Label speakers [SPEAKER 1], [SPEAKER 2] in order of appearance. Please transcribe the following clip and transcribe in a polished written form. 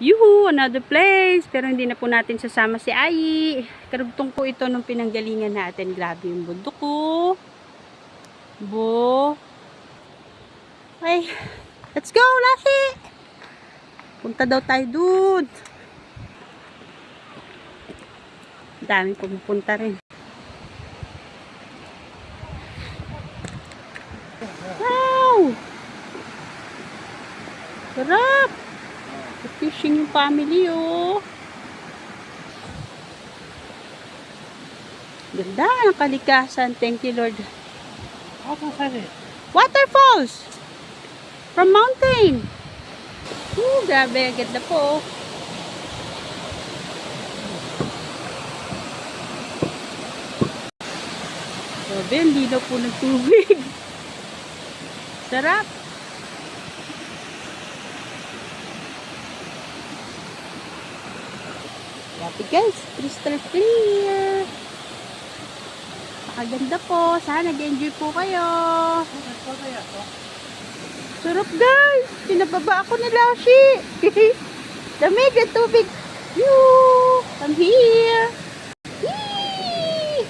[SPEAKER 1] Yuhu! Another place! Pero hindi na po natin sasama si Ai. Karugtong po ito nung pinanggalingan natin. Grabe yung bundok ko. Bo. Ay, let's go, Lahi! Punta daw tayo dun. Daming pumupunta rin. Wow! Sarap! Fishing yung family, oh. Ganda ng kalikasan. Thank you, Lord. Waterfalls! From mountain. Grabe. Ganda po. Grabe, ang linaw po ng tubig. Sarap. Grabe guys, crystal clear. Nakaganda po. Sana nag-enjoy po kayo. Sarap guys. Pinababa ako ni Lashi. Lamig ang tubig. Come here. Yee!